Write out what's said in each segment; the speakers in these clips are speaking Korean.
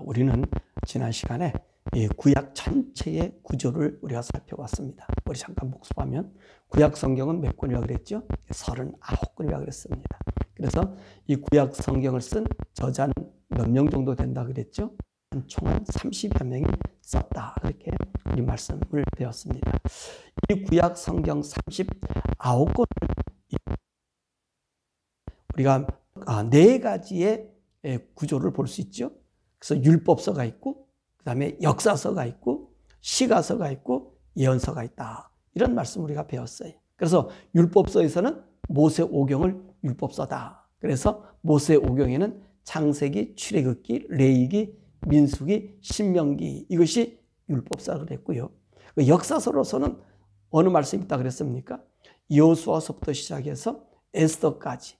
우리는 지난 시간에 이 구약 전체의 구조를 우리가 살펴봤습니다. 우리 잠깐 복습하면 구약 성경은 몇 권이라고 그랬죠? 39권이라고 그랬습니다. 그래서 이 구약 성경을 쓴 저자는 몇 명 정도 된다 그랬죠? 총 30여 명이 썼다. 그렇게 우리 말씀을 배웠습니다. 이 구약 성경 39권을 우리가 4가지의 구조를 볼 수 있죠. 그래서 율법서가 있고, 그 다음에 역사서가 있고, 시가서가 있고, 예언서가 있다. 이런 말씀 우리가 배웠어요. 그래서 율법서에서는 모세오경을 율법서다. 그래서 모세오경에는 창세기, 출애굽기, 레위기, 민수기, 신명기 이것이 율법서라고 그랬고요. 역사서로서는 어느 말씀이 있다 그랬습니까? 여호수아서부터 시작해서 에스더까지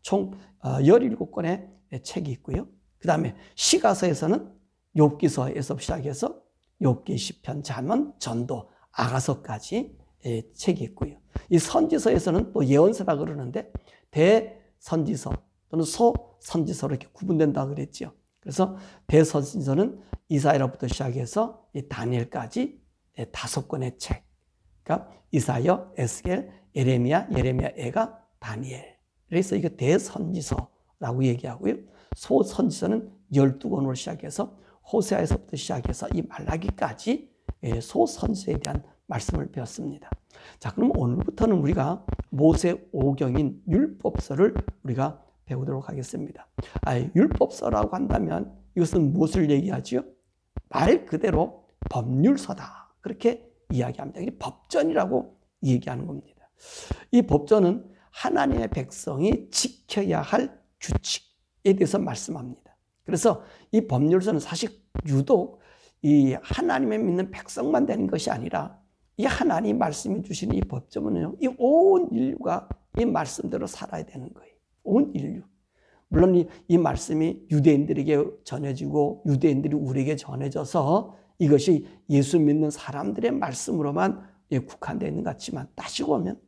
총 17권의 책이 있고요. 그 다음에 시가서에서는 욥기서에서 시작해서 욥기, 시편, 잠언, 전도, 아가서까지 책이 있고요. 이 선지서에서는 또 예언서라고 그러는데 대선지서 또는 소선지서로 이렇게 구분된다고 그랬죠. 그래서 대선지서는 이사야로부터 시작해서 다니엘까지 5권의 책. 그러니까 이사야, 에스겔, 예레미야, 에가, 다니엘. 그래서 이거 대선지서라고 얘기하고요. 소선지서는 12권으로 시작해서 호세아에서부터 시작해서 이 말라기까지 소선지서에 대한 말씀을 배웠습니다. 자, 그럼 오늘부터는 우리가 모세오경인 율법서를 우리가 배우도록 하겠습니다. 율법서라고 한다면 이것은 무엇을 얘기하지요? 말 그대로 법률서다. 그렇게 이야기합니다. 법전이라고 얘기하는 겁니다. 이 법전은 하나님의 백성이 지켜야 할 규칙에 대해서 말씀합니다. 그래서 이 법률서는 사실 유독 이 하나님의 믿는 백성만 되는 것이 아니라 이 하나님 말씀해 주시는 이 법전은요, 이 온 인류가 이 말씀대로 살아야 되는 거예요. 온 인류. 물론 이 말씀이 유대인들에게 전해지고 유대인들이 우리에게 전해져서 이것이 예수 믿는 사람들의 말씀으로만 국한되어 있는 것 같지만 따지고 보면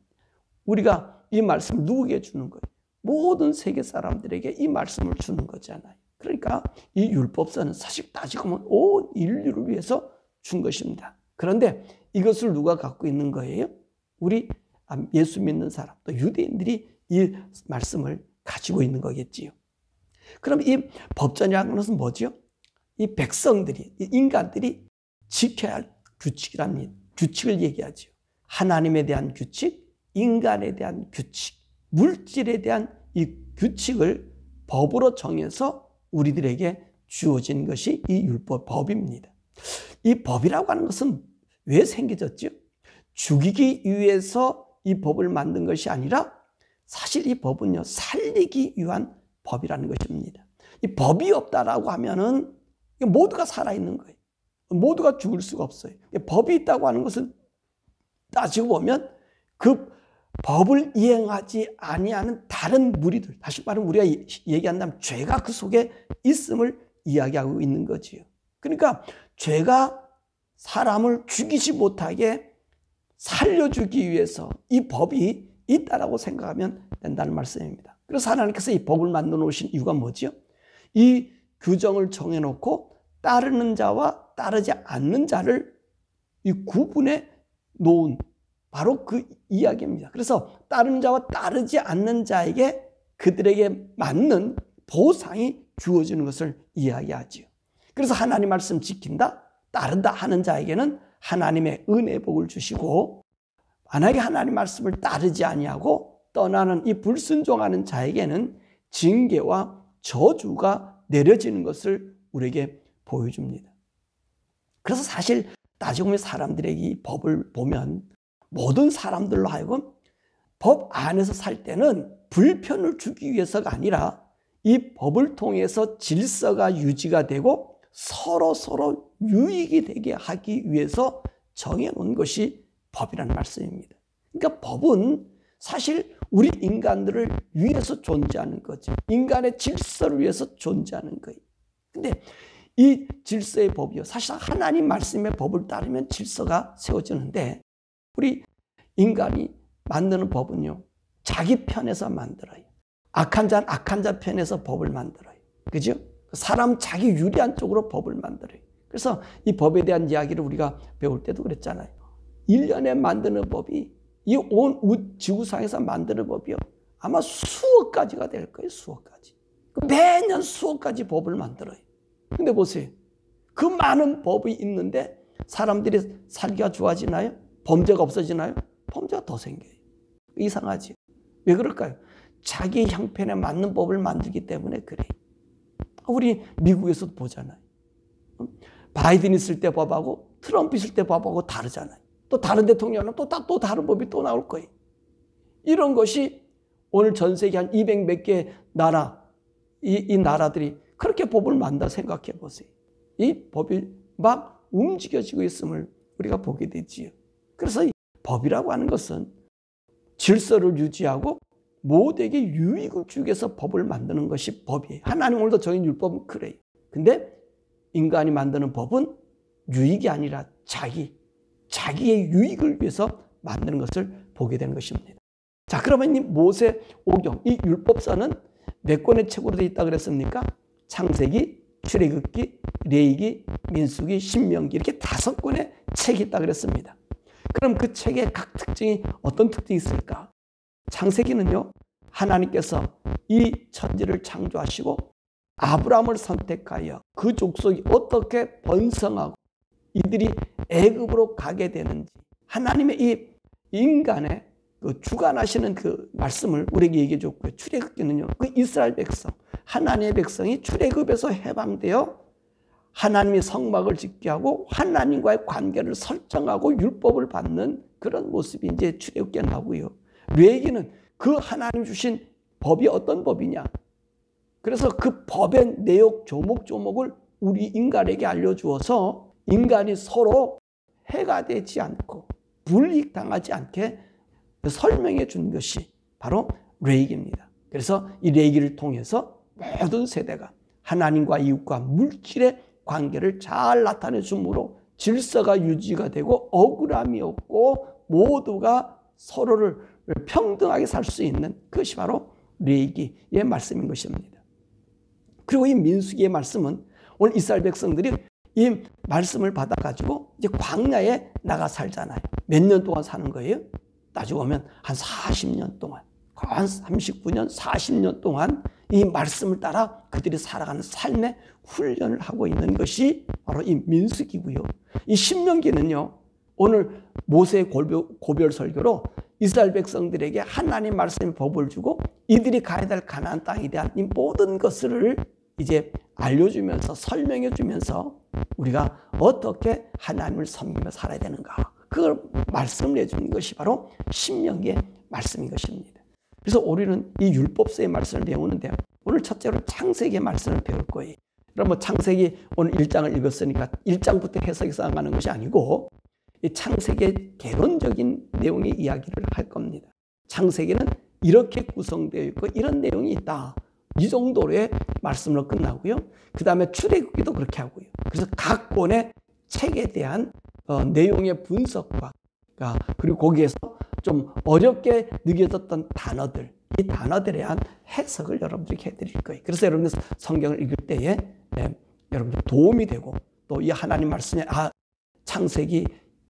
우리가 이 말씀을 누구에게 주는 거예요? 모든 세계 사람들에게 이 말씀을 주는 거잖아요. 그러니까 이 율법서는 사실 따지고 보면 온 인류를 위해서 준 것입니다. 그런데 이것을 누가 갖고 있는 거예요? 우리 예수 믿는 사람, 또 유대인들이 이 말씀을 가지고 있는 거겠지요. 그럼 이 법전이라는 것은 뭐죠? 이 백성들이, 이 인간들이 지켜야 할 규칙이라는 규칙을 얘기하죠. 하나님에 대한 규칙, 인간에 대한 규칙, 물질에 대한 이 규칙을 법으로 정해서 우리들에게 주어진 것이 이 율법, 법입니다. 이 법이라고 하는 것은 왜 생겨졌죠? 죽이기 위해서 이 법을 만든 것이 아니라 사실 이 법은요, 살리기 위한 법이라는 것입니다. 이 법이 없다라고 하면은 모두가 살아있는 거예요. 모두가 죽을 수가 없어요. 법이 있다고 하는 것은 따지고 보면 그 법을 이행하지 아니하는 다른 무리들, 다시 말하면 우리가 얘기한다면 죄가 그 속에 있음을 이야기하고 있는 거지요. 그러니까 죄가 사람을 죽이지 못하게 살려주기 위해서 이 법이 있다라고 생각하면 된다는 말씀입니다. 그래서 하나님께서 이 법을 만들어 놓으신 이유가 뭐죠? 이 규정을 정해놓고 따르는 자와 따르지 않는 자를 이 구분해 놓은 바로 그 이야기입니다. 그래서 따르는 자와 따르지 않는 자에게 그들에게 맞는 보상이 주어지는 것을 이야기하지요. 그래서 하나님 말씀 지킨다, 따른다 하는 자에게는 하나님의 은혜 복을 주시고, 만약에 하나님 말씀을 따르지 아니하고 떠나는 이 불순종하는 자에게는 징계와 저주가 내려지는 것을 우리에게 보여줍니다. 그래서 사실 따지고 보면 사람들에게 이 법을 보면 모든 사람들로 하여금 법 안에서 살 때는 불편을 주기 위해서가 아니라 이 법을 통해서 질서가 유지가 되고 서로 유익이 되게 하기 위해서 정해놓은 것이 법이라는 말씀입니다. 그러니까 법은 사실 우리 인간들을 위해서 존재하는 거죠. 인간의 질서를 위해서 존재하는 거예요. 근데 이 질서의 법이요, 사실 하나님 말씀의 법을 따르면 질서가 세워지는데 우리 인간이 만드는 법은요, 자기 편에서 만들어요. 악한 자는 악한 자 편에서 법을 만들어요. 그죠? 사람 자기 유리한 쪽으로 법을 만들어요. 그래서 이 법에 대한 이야기를 우리가 배울 때도 그랬잖아요. 1년에 만드는 법이 이 온 지구상에서 만드는 법이요. 아마 수억 가지가 될 거예요. 수억 가지. 매년 수억 가지 법을 만들어요. 근데 보세요. 그 많은 법이 있는데 사람들이 살기가 좋아지나요? 범죄가 없어지나요? 범죄가 더 생겨요. 이상하지? 왜 그럴까요? 자기 형편에 맞는 법을 만들기 때문에 그래요. 우리 미국에서도 보잖아요. 바이든 있을 때 법하고 트럼프 있을 때 법하고 다르잖아요. 또 다른 대통령은 또 다른 법이 또 나올 거예요. 이런 것이 오늘 전 세계 한 200 몇 개 나라, 이 나라들이 그렇게 법을 만든다 생각해 보세요. 이 법이 막 움직여지고 있음을 우리가 보게 되지요. 그래서 이 법이라고 하는 것은 질서를 유지하고 모두에게 유익을 주기 위해서 법을 만드는 것이 법이에요. 하나님 오늘도 정한 율법은 그래요. 근데 인간이 만드는 법은 유익이 아니라 자기의 유익을 위해서 만드는 것을 보게 되는 것입니다. 자, 그러면 이 모세 오경, 이 율법서는 몇 권의 책으로 되어 있다 그랬습니까? 창세기, 출애굽기, 레위기, 민수기, 신명기 이렇게 5권의 책이 있다 그랬습니다. 그럼 그 책의 각 특징이 어떤 특징이 있을까? 창세기는요, 하나님께서 이 천지를 창조하시고 아브라함을 선택하여 그 족속이 어떻게 번성하고 이들이 애굽으로 가게 되는지 하나님의 이 인간의 그 주관하시는 그 말씀을 우리에게 얘기해 줬고요. 출애굽기는요, 그 이스라엘 백성, 하나님의 백성이 출애굽에서 해방되어 하나님의 성막을 짓게 하고 하나님과의 관계를 설정하고 율법을 받는 그런 모습이 이제 출애굽기에 나오고요. 레위기는 그 하나님 주신 법이 어떤 법이냐. 그래서 그 법의 내용 조목조목을 우리 인간에게 알려주어서 인간이 서로 해가 되지 않고 불이익당하지 않게 설명해 준 것이 바로 레위기입니다. 그래서 이 레위기를 통해서 모든 세대가 하나님과 이웃과 물질의 관계를 잘 나타내 주므로 질서가 유지가 되고 억울함이 없고 모두가 서로를 평등하게 살 수 있는 그것이 바로 레위기의 말씀인 것입니다. 그리고 이 민수기의 말씀은 오늘 이스라엘 백성들이 이 말씀을 받아가지고 이제 광야에 나가 살잖아요. 몇 년 동안 사는 거예요? 따지고 보면 한 40년 동안, 한 39년, 40년 동안 이 말씀을 따라 그들이 살아가는 삶의 훈련을 하고 있는 것이 바로 이 민수기고요. 이 신명기는요, 오늘 모세의 고별 설교로 이스라엘 백성들에게 하나님 말씀의 법을 주고 이들이 가야 될 가나안 땅에 대한 이 모든 것을 이제 알려주면서 설명해 주면서 우리가 어떻게 하나님을 섬기며 살아야 되는가, 그걸 말씀을 해주는 것이 바로 신명기의 말씀인 것입니다. 그래서 우리는 이 율법서의 말씀을 배우는데 오늘 첫째로 창세기의 말씀을 배울 거예요. 그럼 창세기 오늘 1장을 읽었으니까 1장부터 해석해서 나가는 것이 아니고 이 창세기의 개론적인 내용의 이야기를 할 겁니다. 창세기는 이렇게 구성되어 있고 이런 내용이 있다. 이 정도로의 말씀으로 끝나고요. 그 다음에 출애굽기도 그렇게 하고요. 그래서 각 권의 책에 대한 내용의 분석과 그리고 거기에서 좀 어렵게 느껴졌던 단어들, 이 단어들에 대한 해석을 여러분들에게 해드릴 거예요. 그래서 여러분들 성경을 읽을 때에 여러분들 도움이 되고 또 이 하나님 말씀에 창세기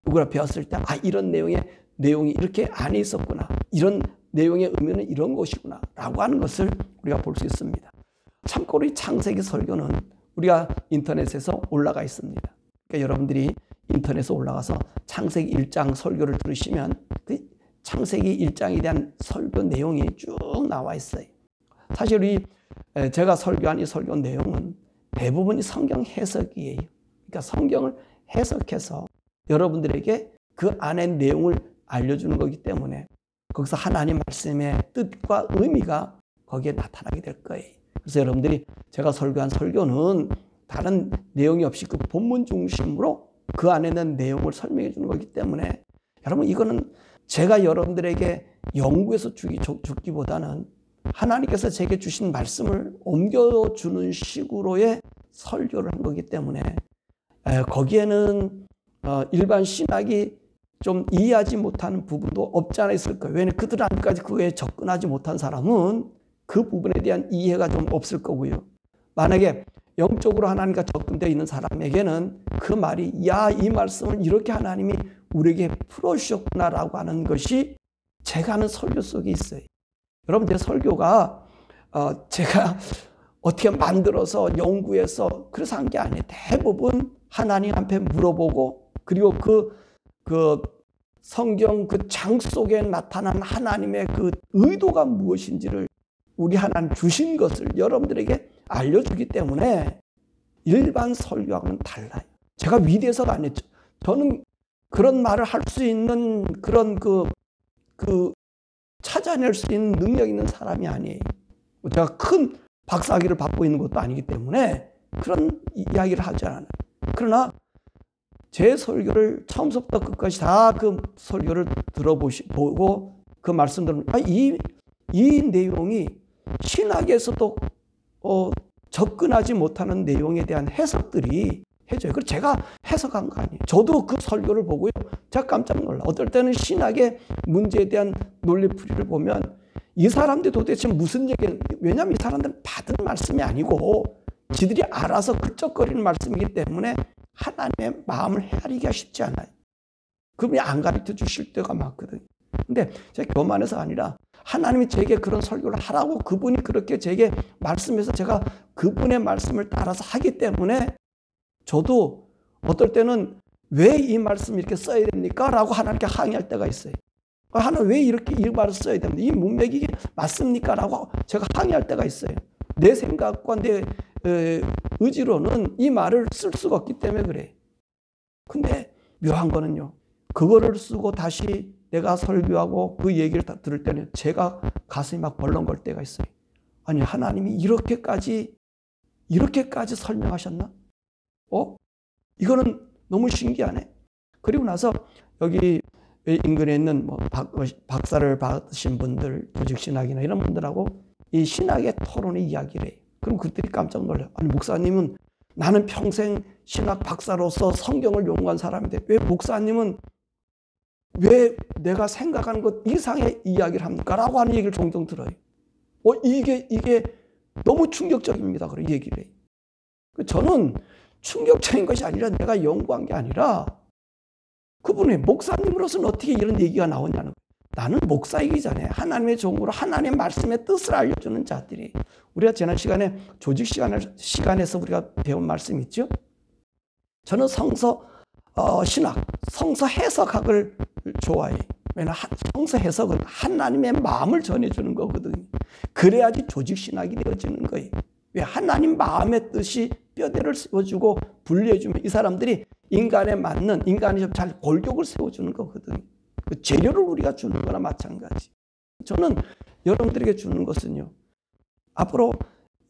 누구나 배웠을 때 이런 내용이 이렇게 안에 있었구나, 이런 내용의 의미는 이런 것이구나 라고 하는 것을 우리가 볼 수 있습니다. 참고로 이 창세기 설교는 우리가 인터넷에서 올라가 있습니다. 그러니까 여러분들이 인터넷에 올라가서 창세기 1장 설교를 들으시면 그 창세기 1장에 대한 설교 내용이 쭉 나와 있어요. 사실 제가 설교한 이 설교 내용은 대부분이 성경 해석이에요. 그러니까 성경을 해석해서 여러분들에게 그 안의 내용을 알려주는 거기 때문에 거기서 하나님 말씀의 뜻과 의미가 거기에 나타나게 될 거예요. 그래서 여러분들이 제가 설교한 설교는 다른 내용이 없이 그 본문 중심으로 그 안에 있는 내용을 설명해 주는 거기 때문에 여러분 이거는 제가 여러분들에게 연구해서 주기보다는 하나님께서 제게 주신 말씀을 옮겨주는 식으로의 설교를 한 거기 때문에 거기에는 일반 신학이 좀 이해하지 못하는 부분도 없지 않아 있을 거예요. 왜냐하면 그들 안까지 그거에 접근하지 못한 사람은 그 부분에 대한 이해가 좀 없을 거고요. 만약에 영적으로 하나님과 접근되어 있는 사람에게는 그 말이 야, 이 말씀을 이렇게 하나님이 우리에게 풀어주셨구나라고 하는 것이 제가 하는 설교 속에 있어요. 여러분, 제 설교가 제가 어떻게 만들어서 연구해서 그래서 한 게 아니에요. 대부분 하나님 앞에 물어보고 그리고 그 성경 그 장 속에 나타난 하나님의 그 의도가 무엇인지를 우리 하나님 주신 것을 여러분들에게 알려주기 때문에 일반 설교하고는 달라요. 제가 위대해서가 아니에요. 저는 그런 말을 할 수 있는 그런 그 찾아낼 수 있는 능력 있는 사람이 아니에요. 제가 큰 박사학위를 받고 있는 것도 아니기 때문에 그런 이야기를 하지 않아요. 그러나 제 설교를 처음부터 끝까지 다 그 설교를 들어보고 그 말씀 들으면 이 내용이 신학에서도 접근하지 못하는 내용에 대한 해석들이 해줘요. 그래서 제가 해석한 거 아니에요. 저도 그 설교를 보고요, 제가 깜짝 놀라. 어떨 때는 신학의 문제에 대한 논리풀이를 보면 이 사람들이 도대체 무슨 얘기예요? 왜냐하면 이 사람들은 받은 말씀이 아니고 지들이 알아서 그쩍거리는 말씀이기 때문에 하나님의 마음을 헤아리기가 쉽지 않아요. 그분이 안 가르쳐 주실 때가 많거든요. 근데 제가 교만해서가 아니라 하나님이 제게 그런 설교를 하라고 그분이 그렇게 제게 말씀해서 제가 그분의 말씀을 따라서 하기 때문에 저도 어떨 때는 왜 이 말씀 이렇게 써야 됩니까? 라고 하나님께 항의할 때가 있어요. 하나님 왜 이렇게 이 말을 써야 됩니까? 이 문맥이 이게 맞습니까? 라고 제가 항의할 때가 있어요. 내 생각과 내 의지로는 이 말을 쓸 수가 없기 때문에 그래. 근데 묘한 거는요, 그거를 쓰고 다시 내가 설교하고 그 얘기를 다 들을 때는 제가 가슴이 막 벌렁걸 때가 있어요. 아니, 하나님이 이렇게까지 설명하셨나? 이거는 너무 신기하네. 그리고 나서 여기 인근에 있는 박사를 받으신 분들, 조직신학이나 이런 분들하고 이 신학의 토론의 이야기를 해요. 그럼 그들이 깜짝 놀라요. 아니, 목사님은 나는 평생 신학 박사로서 성경을 연구한 사람인데 왜 목사님은 왜 내가 생각하는 것 이상의 이야기를 합니까? 라고 하는 얘기를 종종 들어요. 이게 너무 충격적입니다. 그런 얘기를 해요. 저는 충격적인 것이 아니라 내가 연구한 게 아니라 그분의 목사님으로서는 어떻게 이런 얘기가 나오냐는 거예요. 나는 목사이기 전에 하나님의 종으로 하나님의 말씀의 뜻을 알려주는 자들이, 우리가 지난 시간에 조직 시간에서 우리가 배운 말씀이 있죠. 저는 성서 신학, 성서 해석학을 좋아해요. 왜냐하면 성서 해석은 하나님의 마음을 전해주는 거거든요. 그래야지 조직 신학이 되어지는 거예요. 왜? 하나님 마음의 뜻이 뼈대를 세워주고 분리해주면 이 사람들이 인간에 맞는, 인간이 잘 골격을 세워주는 거거든요. 그 재료를 우리가 주는 거나 마찬가지. 저는 여러분들에게 주는 것은요, 앞으로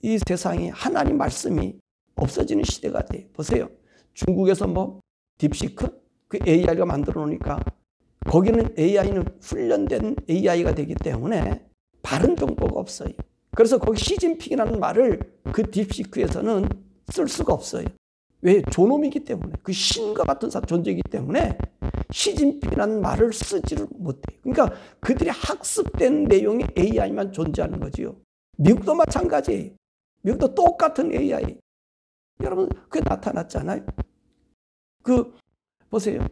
이 세상에 하나님 말씀이 없어지는 시대가 돼요. 보세요. 중국에서 딥시크? 그 AI가 만들어 놓으니까 거기는 AI는 훈련된 AI가 되기 때문에 바른 정보가 없어요. 그래서 거기 시진핑이라는 말을 그 딥시크에서는 쓸 수가 없어요. 왜? 존엄이기 때문에, 그 신과 같은 존재이기 때문에 시진핑이라는 말을 쓰지를 못해요. 그러니까 그들이 학습된 내용의 AI만 존재하는 거지요. 미국도 마찬가지예요. 미국도 똑같은 AI. 여러분, 그게 나타났잖아요. 보세요.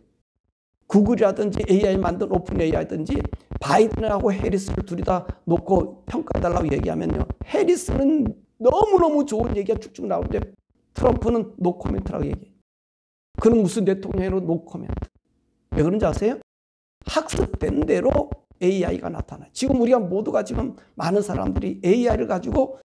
구글이라든지 AI 만든 오픈 AI든지 바이든하고 해리스를 둘이 다 놓고 평가해달라고 얘기하면요, 해리스는 너무너무 좋은 얘기가 쭉쭉 나오는데 트럼프는 노코멘트라고 얘기해요. 그는 무슨 대통령으로 노코멘트. 왜 그런지 아세요? 학습된 대로 AI가 나타나요. 지금 우리가 모두가 지금 많은 사람들이 AI를 가지고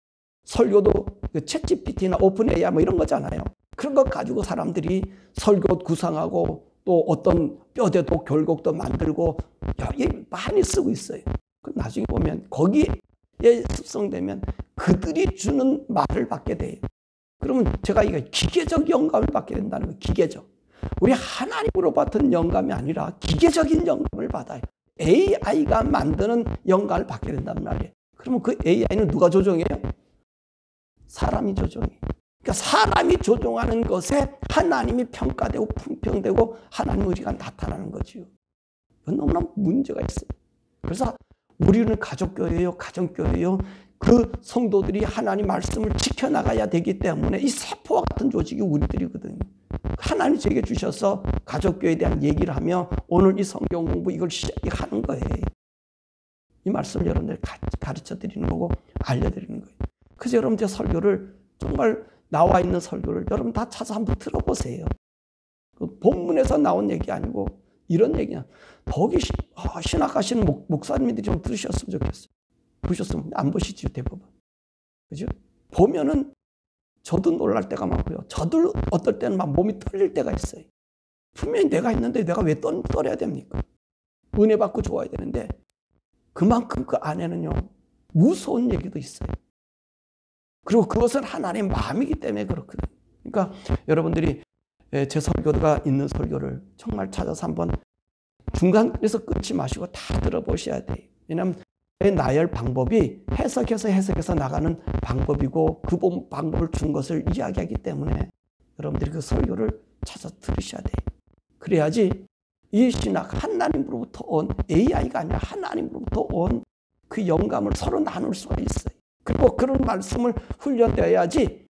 설교도 챗GPT나 오픈 AI 이런 거잖아요. 그런 것 가지고 사람들이 설교 구상하고 또 어떤 뼈대도 결곡도 만들고 많이 쓰고 있어요. 나중에 보면 거기에 습성되면 그들이 주는 말을 받게 돼요. 그러면 제가 이게 기계적 영감을 받게 된다는 거예요. 기계적. 우리 하나님으로 받은 영감이 아니라 기계적인 영감을 받아요. AI가 만드는 영감을 받게 된단 말이에요. 그러면 그 AI는 누가 조종해요? 사람이 조종해요. 그러니까 사람이 조종하는 것에 하나님이 평가되고 품평되고 하나님의 의지가 나타나는 거지요. 이건 너무나 문제가 있어요. 그래서 우리는 가족교회요, 가정교회요, 그 성도들이 하나님 말씀을 지켜나가야 되기 때문에 이 세포와 같은 조직이 우리들이거든요. 하나님 제게 주셔서 가족교회에 대한 얘기를 하며 오늘 이 성경 공부 이걸 시작하는 거예요. 이 말씀을 여러분들 가르쳐 드리는 거고 알려드리는 거예요. 그래서 여러분 제 설교를 정말 나와 있는 설교를 여러분 다 찾아서 한번 들어보세요. 그 본문에서 나온 얘기 아니고 이런 얘기냐. 거기 신학하시는 목사님들이 좀 들으셨으면 좋겠어요. 보셨으면 안 보시죠 대부분. 그죠? 보면은 저도 놀랄 때가 많고요. 저도 어떨 때는 막 몸이 떨릴 때가 있어요. 분명히 내가 있는데 내가 왜 떨어야 됩니까? 은혜 받고 좋아야 되는데 그만큼 그 안에는요 무서운 얘기도 있어요. 그리고 그것은 하나님의 마음이기 때문에 그렇거든요. 그러니까 여러분들이 제 설교가 있는 설교를 정말 찾아서 한번 중간에서 끊지 마시고 다 들어보셔야 돼요. 왜냐하면 나열 방법이 해석해서 나가는 방법이고 그 방법을 준 것을 이야기하기 때문에 여러분들이 그 설교를 찾아서 들으셔야 돼요. 그래야지 이 신학 하나님으로부터 온 AI가 아니라 하나님으로부터 온 그 영감을 서로 나눌 수가 있어요. 그리고 그런 말씀을 훈련되어야지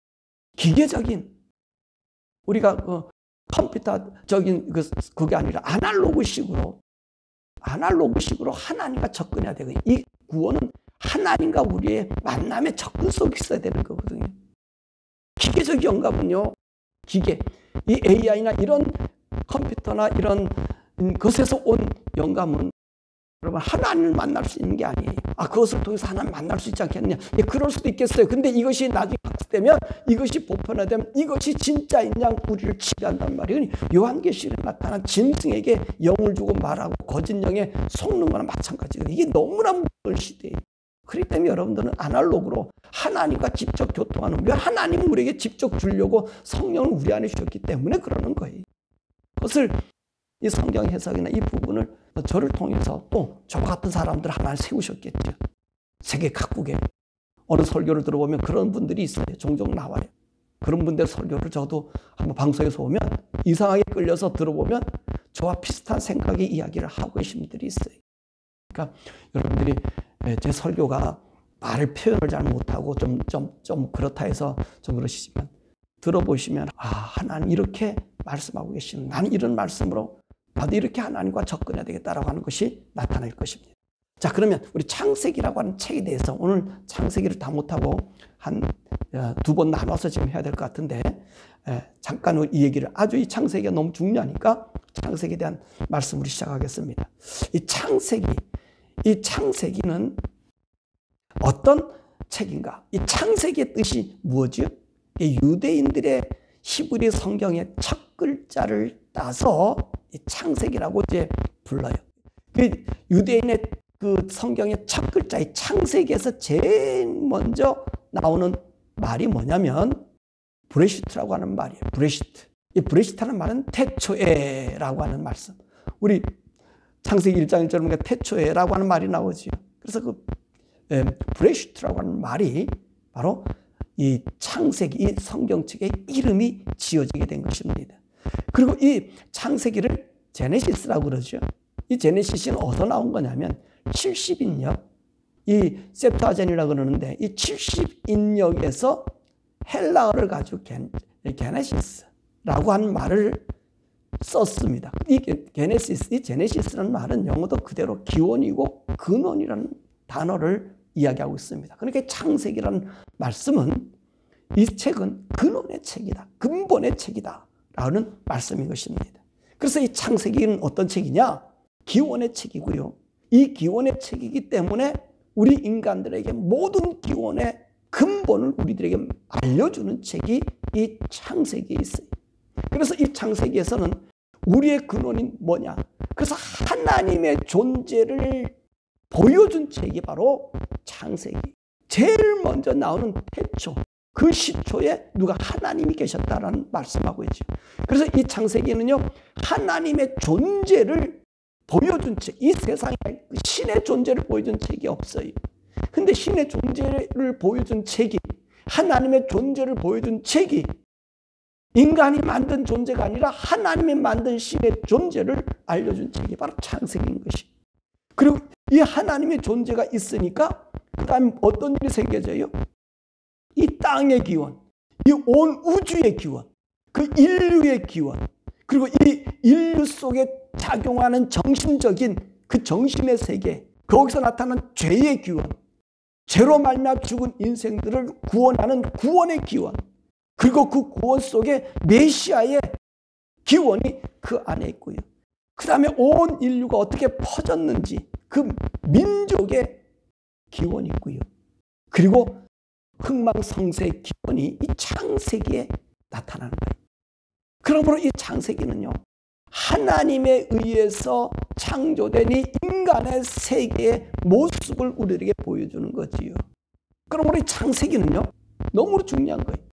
기계적인 우리가 컴퓨터적인 그게 아니라 아날로그식으로 하나님과 접근해야 되고 이 구원은 하나님과 우리의 만남의 접근 속에 있어야 되는 거거든요. 기계적 영감은요. 이 AI나 이런 컴퓨터나 이런 것에서 온 영감은 여러분 하나님을 만날 수 있는 게 아니에요. 그것을 통해서 하나님 만날 수 있지 않겠느냐. 그럴 수도 있겠어요. 근데 이것이 나중에 학습되면 이것이 보편화되면 이것이 진짜인 양 우리를 치료한단 말이에요. 요한계시록에 나타난 짐승에게 영을 주고 말하고 거짓 영에 속는 거나 마찬가지거든요. 이게 너무나 무서운 시대예요. 그렇기 때문에 여러분들은 아날로그로 하나님과 직접 교통하는 왜 하나님은 우리에게 직접 주려고 성령을 우리 안에 주셨기 때문에 그러는 거예요. 그것을 이 성경 해석이나 이 부분을 저를 통해서 또 저와 같은 사람들 하나 세우셨겠죠. 세계 각국에 어느 설교를 들어보면 그런 분들이 있어요. 종종 나와요. 그런 분들 설교를 저도 한번 방송에서 오면 이상하게 끌려서 들어보면 저와 비슷한 생각의 이야기를 하고 계신 분들이 있어요. 그러니까 여러분들이 제 설교가 말을 표현을 잘 못하고 좀 그렇다 해서 좀 그러시지만 들어보시면 하나님 이렇게 말씀하고 계시면 나는 이런 말씀으로 나도 이렇게 하나님과 접근해야 되겠다라고 하는 것이 나타날 것입니다. 자, 그러면 우리 창세기라고 하는 책에 대해서 오늘 창세기를 다 못하고 한 2번 나눠서 지금 해야 될 것 같은데 잠깐 이 얘기를 이 창세기가 너무 중요하니까 창세기에 대한 말씀으로 시작하겠습니다. 이 창세기는 어떤 책인가? 이 창세기의 뜻이 뭐죠? 이 유대인들의 히브리 성경의 첫 글자를 따서 이 창세기라고 이제 불러요. 그 유대인의 그 성경의 첫 글자 이 창세기에서 제일 먼저 나오는 말이 뭐냐면 브레시트라고 하는 말이에요. 브레시트. 이 브레시트라는 말은 태초에라고 하는 말씀. 우리 창세기 1장 1절에 보니까 태초에라고 하는 말이 나오죠. 그래서 그 브레시트라고 하는 말이 바로 이 창세기, 이 성경책의 이름이 지어지게 된 것입니다. 그리고 이 창세기를 제네시스라고 그러죠. 이 제네시스는 어디서 나온 거냐면 70인역, 이 셉투아젠이라고 그러는데 이 70인역에서 헬라어를 가지고 게네시스라고 하는 말을 썼습니다. 이 제네시스라는 말은 영어도 그대로 기원이고 근원이라는 단어를 이야기하고 있습니다. 그러니까 창세기라는 말씀은 이 책은 근원의 책이다. 근본의 책이다. 라는 말씀인 것입니다. 그래서 이 창세기는 어떤 책이냐? 기원의 책이고요. 이 기원의 책이기 때문에 우리 인간들에게 모든 기원의 근본을 우리들에게 알려주는 책이 이 창세기에 있어요. 그래서 이 창세기에서는 우리의 근원이 뭐냐? 그래서 하나님의 존재를 보여준 책이 바로 창세기. 제일 먼저 나오는 태초, 그 시초에 누가 하나님이 계셨다라는 말씀하고 있죠. 그래서 이 창세기는요, 하나님의 존재를 보여준 책, 이 세상에 신의 존재를 보여준 책이 없어요. 근데 신의 존재를 보여준 책이, 하나님의 존재를 보여준 책이 인간이 만든 존재가 아니라 하나님이 만든 신의 존재를 알려준 책이 바로 창세기인 것이. 그리고 이 하나님의 존재가 있으니까 그 다음에 어떤 일이 생겨져요? 이 땅의 기원, 이 온 우주의 기원, 그 인류의 기원, 그리고 이 인류 속에 작용하는 정신적인 그 정신의 세계, 거기서 나타난 죄의 기원, 죄로 말미암아 죽은 인생들을 구원하는 구원의 기원, 그리고 그 구원 속에 메시아의 기원이 그 안에 있고요. 그 다음에 온 인류가 어떻게 퍼졌는지 그 민족의 기원이 있고요. 그리고 흥망성쇠의 기원이 이 창세기에 나타나는 거예요. 그러므로 이 창세기는요, 하나님에 의해서 창조된 이 인간의 세계의 모습을 우리에게 보여주는 거지요. 그러므로 이 창세기는요, 너무 중요한 거예요.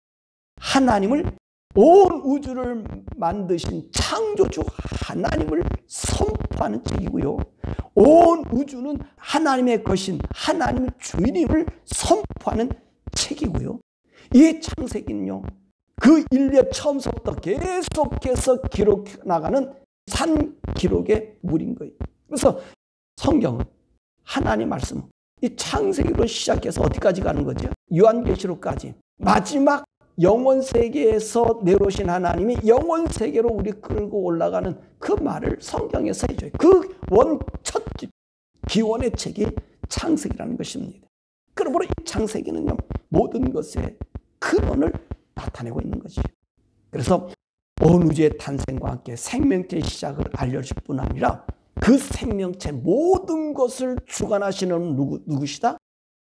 하나님을, 온 우주를 만드신 창조주 하나님을 선포하는 책이고요. 온 우주는 하나님의 것인 하나님의 주인임을 선포하는 책이고요. 이 창세기는요, 그 인류의 처음부터 계속해서 기록해 나가는 산 기록의 물인 거예요. 그래서 성경은, 하나님 말씀은 이 창세기로 시작해서 어디까지 가는 거죠? 요한계시록까지. 마지막 영원 세계에서 내려오신 하나님이 영원 세계로 우리 끌고 올라가는 그 말을 성경에서 해줘요. 그 첫 기원의 책이 창세기라는 것입니다. 그러므로 이 창세기는요, 모든 것의 근원을 나타내고 있는 것이죠. 그래서 온 우주의 탄생과 함께 생명체의 시작을 알려줄 뿐 아니라 그 생명체 모든 것을 주관하시는 누구시다?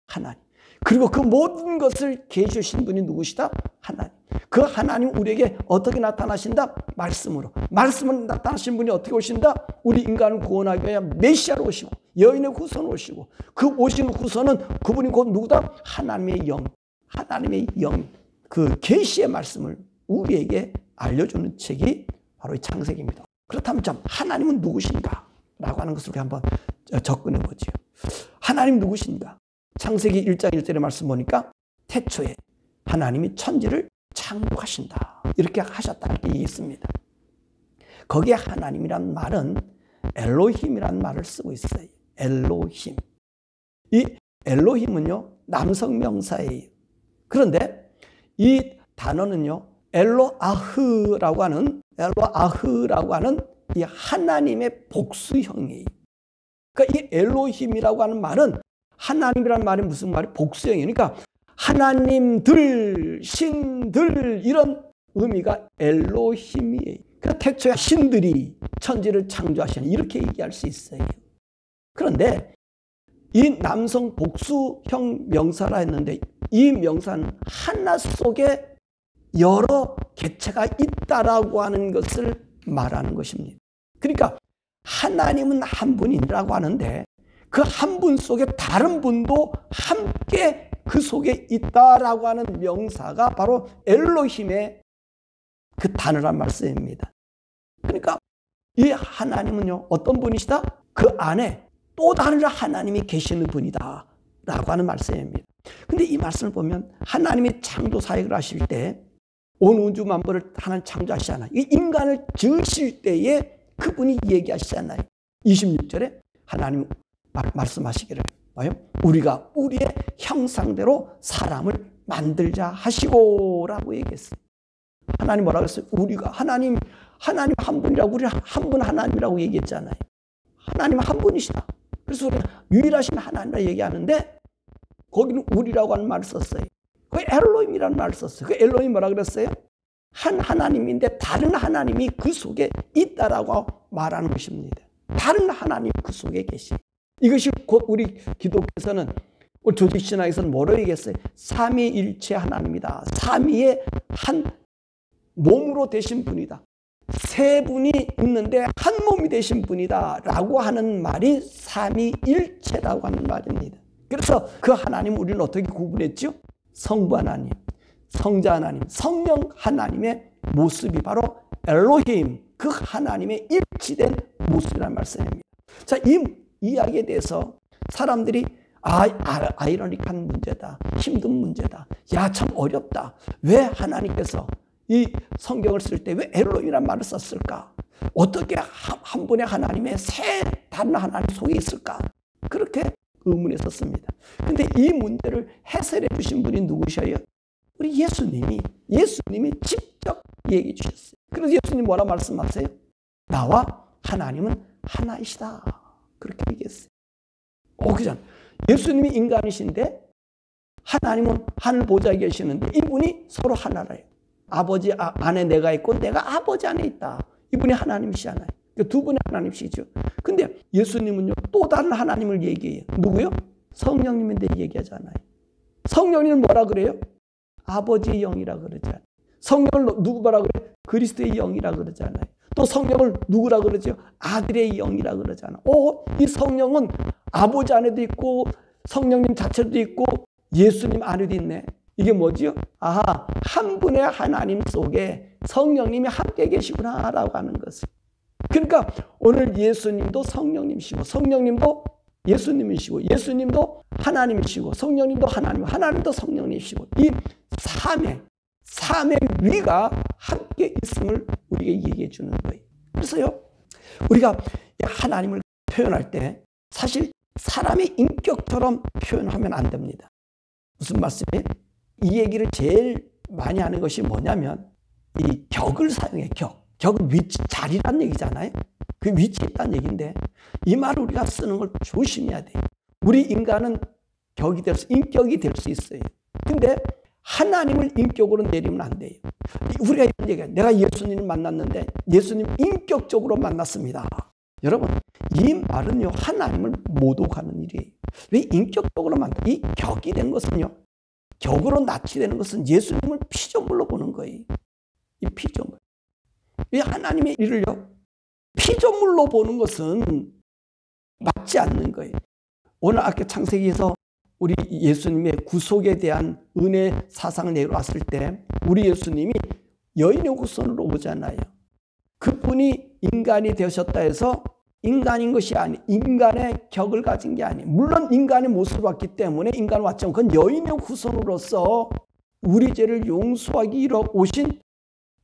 하나님. 그리고 그 모든 것을 계시신 분이 누구시다? 하나님. 그 하나님 우리에게 어떻게 나타나신다? 말씀으로. 말씀으로 나타나신 분이 어떻게 오신다? 우리 인간을 구원하기 위해 메시아로 오시고 여인의 후손으로 오시고, 그 오신 후손은 그분이 곧 누구다? 하나님의 영. 하나님의 영. 그 계시의 말씀을 우리에게 알려주는 책이 바로 이 창세기입니다. 그렇다면 참 하나님은 누구신가? 라고 하는 것을 우리 한번 접근해 보죠. 하나님 누구신가? 창세기 1장 1절의 말씀 보니까 태초에 하나님이 천지를 창조하신다, 이렇게 하셨다 이렇게 있습니다. 거기에 하나님이란 말은 엘로힘이란 말을 쓰고 있어요. 엘로힘. 이 엘로힘은요, 남성 명사예요. 그런데 이 단어는요, 엘로아흐라고 하는 이 하나님의 복수형이에요. 그러니까 이 엘로힘이라고 하는 말은, 하나님이라는 말이 무슨 말이 복수형이에요. 그러니까 하나님들, 신들, 이런 의미가 엘로힘이에요. 그러니까 태초에 신들이 천지를 창조하시는, 이렇게 얘기할 수 있어요. 그런데 이 남성 복수형 명사라 했는데, 이 명사는 하나 속에 여러 개체가 있다라고 하는 것을 말하는 것입니다. 그러니까 하나님은 한 분이라고 하는데 그 한 분 속에 다른 분도 함께 그 속에 있다라고 하는 명사가 바로 엘로힘의 그 단어란 말씀입니다. 그러니까 이 하나님은요, 어떤 분이시다? 그 안에 또 다른 하나님이 계시는 분이다 라고 하는 말씀입니다. 근데 이 말씀을 보면 하나님이 창조 사역을 하실 때 온 우주 만물을 하나님 창조하시잖아요. 이 인간을 지으실 때에 그분이 얘기하시잖아요. 26절에 하나님 말씀하시기를 봐요. 우리가 우리의 형상대로 사람을 만들자 하시고 라고 얘기했어요. 하나님 뭐라고 했어요? 우리가 하나님 한 분이라고, 우리 한 분 하나님이라고 얘기했잖아요. 하나님 한 분이시다. 그래서 우리가 유일하신 하나님이라고 얘기하는데 거기는 우리라고 하는 말을 썼어요. 그 엘로힘이라는 말을 썼어요. 그 엘로힘 뭐라 그랬어요? 한 하나님인데 다른 하나님이 그 속에 있다라고 말하는 것입니다. 다른 하나님 그 속에 계시. 이것이 곧 우리 기독교에서는, 우리 조직신앙에서는 뭐로 얘기했어요? 삼위일체 하나님이다. 삼위의 한 몸으로 되신 분이다. 세 분이 있는데 한 몸이 되신 분이다 라고 하는 말이 삼위일체라고 하는 말입니다. 그래서 그 하나님 우리는 어떻게 구분했죠? 성부 하나님, 성자 하나님, 성령 하나님의 모습이 바로 엘로힘, 그 하나님의 일치된 모습이라는 말씀입니다. 자, 이 이야기에 대해서 사람들이 아이러니한 문제다, 힘든 문제다, 야 참 어렵다, 왜 하나님께서 이 성경을 쓸 때 왜 엘로힘이라는 말을 썼을까? 어떻게 한 분의 하나님의 세 다른 하나님 속에 있을까? 그렇게 의문했었습니다. 근데 이 문제를 해설해 주신 분이 누구셔요? 우리 예수님이 직접 얘기해 주셨어요. 그래서 예수님 뭐라 말씀하세요? 나와 하나님은 하나이시다. 그렇게 얘기했어요. 그잖아. 예수님이 인간이신데 하나님은 하늘 보좌에 계시는데 이분이 서로 하나래요. 아버지 안에 내가 있고 내가 아버지 안에 있다. 이분이 하나님이시잖아요. 두 분의 하나님이시죠. 근데 예수님은요, 또 다른 하나님을 얘기해요. 누구요? 성령님인데 얘기하잖아요. 성령님은 뭐라 그래요? 아버지의 영이라 그러잖아요. 성령을 누구 뭐라 그래요? 그리스도의 영이라 그러잖아요. 또 성령을 누구라 그러죠? 아들의 영이라 그러잖아요. 이 성령은 아버지 안에도 있고 성령님 자체도 있고 예수님 안에도 있네. 이게 뭐지요? 한 분의 하나님 속에 성령님이 함께 계시구나라고 하는 것을. 그러니까 오늘 예수님도 성령님이시고 성령님도 예수님이시고 예수님도 하나님이시고 성령님도 하나님도 성령님이시고 이 삼의 위가 함께 있음을 우리에게 얘기해 주는 거예요. 그래서요, 우리가 하나님을 표현할 때 사실 사람의 인격처럼 표현하면 안 됩니다. 무슨 말씀이에요? 이 얘기를 제일 많이 하는 것이 뭐냐면 이 격을 사용해. 격은 위치, 자리란 얘기잖아요. 그 위치에 있다는 얘기인데 이 말을 우리가 쓰는 걸 조심해야 돼요. 우리 인간은 인격이 될 수 있어요. 근데 하나님을 인격으로 내리면 안 돼요. 우리가 이런 얘기해요. 내가 예수님을 만났는데 예수님 인격적으로 만났습니다. 여러분, 이 말은요, 하나님을 모독하는 일이에요. 왜 인격적으로 이 격이 된 것은요, 격으로 납치되는 것은 예수님을 피조물로 보는 거예요. 이 피조물. 이 하나님의 일을요, 피조물로 보는 것은 맞지 않는 거예요. 오늘 아까 창세기에서 우리 예수님의 구속에 대한 은혜 사상을 내려왔을 때 우리 예수님이 여인의 후손으로 오잖아요. 그분이 인간이 되셨다 해서 인간인 것이 아니, 인간의 격을 가진 게 아니, 물론 인간의 모습을 왔기 때문에 인간을 왔지만 그건 여인의 후손으로서 우리 죄를 용서하기 위해 오신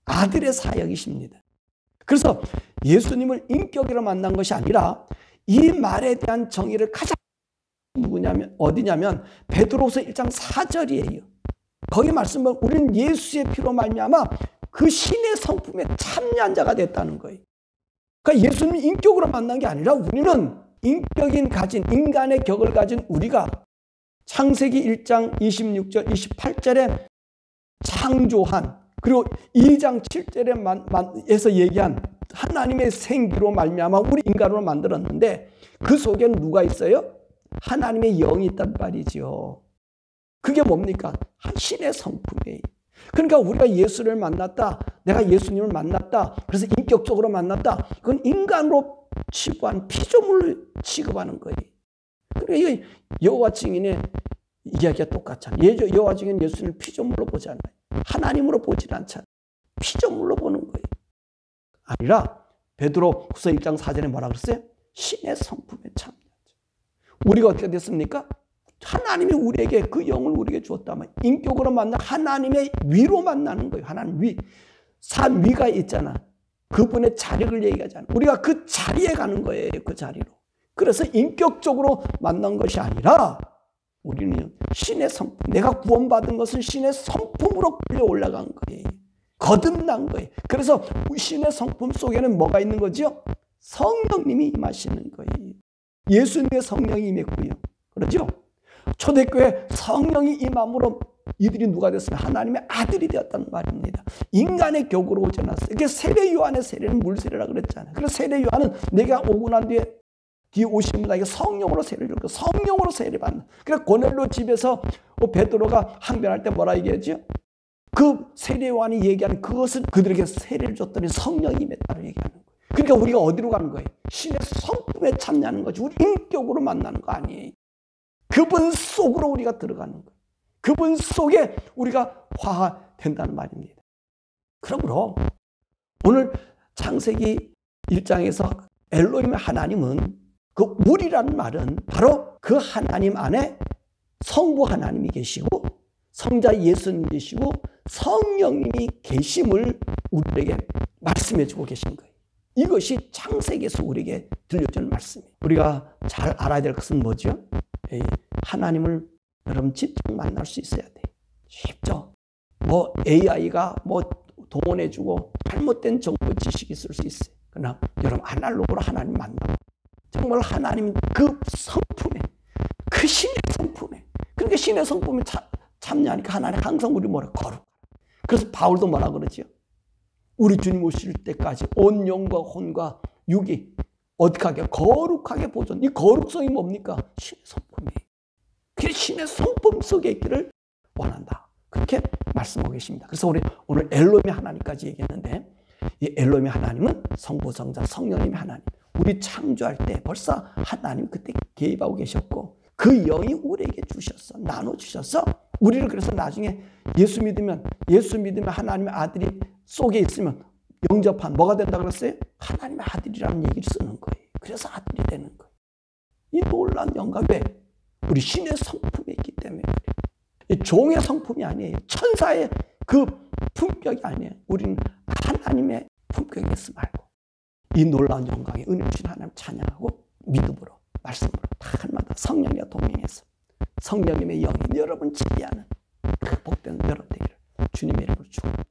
아들의 사역이십니다. 그래서 예수님을 인격으로 만난 것이 아니라 이 말에 대한 정의를 가장 어디냐면 베드로후서 1장 4절이에요. 거기 말씀은 우리는 예수의 피로 말미암아 그 신의 성품에 참여한 자가 됐다는 거예요. 그러니까 예수님이 인격으로 만난 게 아니라 우리는 인간의 격을 가진 우리가 창세기 1장 26절 28절에 창조한, 그리고 2장 7절에서 얘기한 하나님의 생기로 말미암아 우리 인간으로 만들었는데 그 속에는 누가 있어요? 하나님의 영이 있단 말이죠. 그게 뭡니까? 신의 성품이에요. 그러니까 우리가 예수를 만났다, 내가 예수님을 만났다, 그래서 인격적으로 만났다, 그건 인간으로 취급한 피조물을 취급하는 거예요. 그러니까 여호와 증인의 이야기가 똑같잖아요. 여호와 증인 예수님을 피조물로 보지 않아요. 하나님으로 보지 않잖아요. 피조물로 보는 거예요. 아니라 베드로후서 1장 4절에 뭐라 그랬어요? 신의 성품에 참여하죠. 우리가 어떻게 됐습니까? 하나님이 우리에게 그 영을 우리에게 주었다면 인격으로 만나 하나님의 위로 만나는 거예요. 하나님 위. 산 위가 있잖아. 그분의 자력을 얘기하잖아. 우리가 그 자리에 가는 거예요. 그 자리로. 그래서 인격적으로 만난 것이 아니라 우리는 신의 성품, 내가 구원받은 것은 신의 성품으로 끌려 올라간 거예요. 거듭난 거예요. 그래서 신의 성품 속에는 뭐가 있는 거죠? 성령님이 임하시는 거예요. 예수님의 성령이 임했고요. 그렇죠? 초대교회 성령이 임함으로 이들이 누가 됐으면 하나님의 아들이 되었다는 말입니다. 인간의 격으로 오지 않았어요. 이게 세례 요한의 세례는 물세례라고 그랬잖아요. 그래서 세례 요한은 내가 오고 난 뒤에 오시는 분에게 성령으로 세례를 줬고 성령으로 세례받는. 그래서 고넬료 집에서 베드로가 항변할 때 뭐라 얘기하죠? 그 세례 요한이 얘기하는 그것은 그들에게 세례를 줬더니 성령이 임했다고 얘기하는 거예요. 그러니까 우리가 어디로 가는 거예요? 신의 성품에 참여하는 거지. 우리 인격으로 만나는 거 아니에요. 그분 속으로 우리가 들어가는 거예요. 그분 속에 우리가 화된다는 말입니다. 그러므로 오늘 창세기 1장에서 엘로힘의 하나님은 그 우리라는 말은 바로 그 하나님 안에 성부 하나님이 계시고 성자 예수님 계시고 성령님이 계심을 우리에게 말씀해 주고 계신 거예요. 이것이 창세기에서 우리에게 들려주는 말씀이에요. 우리가 잘 알아야 될 것은 뭐죠? 하나님을 여러분 직접 만날 수 있어야 돼. 쉽죠? 뭐 AI가 뭐 동원해주고 잘못된 정보 지식이 있을 수 있어요. 그러나 여러분 아날로그로 하나님 만나고 정말 하나님 그 성품에, 그 신의 성품에, 그러니까 신의 성품에 참여하니까 하나님 항상 우리 뭐라 거룩. 그래서 바울도 뭐라 그러죠? 우리 주님 오실 때까지 온 영과 혼과 육이 어떻게 하게 거룩하게 보존. 이 거룩성이 뭡니까? 신의 성품이에요. 그 신의 성품 속에 있기를 원한다. 그렇게 말씀하고 계십니다. 그래서 우리 오늘 엘로힘의 하나님까지 얘기했는데, 이 엘로힘의 하나님은 성부, 성자, 성령님의 하나님. 우리 창조할 때 벌써 하나님 그때 개입하고 계셨고, 그 영이 우리에게 주셨어. 나눠주셔서 우리를 그래서 나중에 예수 믿으면 하나님의 아들이 속에 있으면 영접한 뭐가 된다 그랬어요? 하나님의 아들이라는 얘기를 쓰는 거예요. 그래서 아들이 되는 거예요. 이 놀라운 영광. 왜? 우리 신의 성품에 있기 때문에 그래요. 종의 성품이 아니에요. 천사의 그 품격이 아니에요. 우리는 하나님의 품격에 있음 알고 이 놀라운 영광에 은혜 주신 하나님 찬양하고 믿음으로 말씀으로 날마다 성령과 동행해서 성령님의 영이 여러분 지배하는 그 복된 여러분 되기를 주님의 이름으로 축원합니다.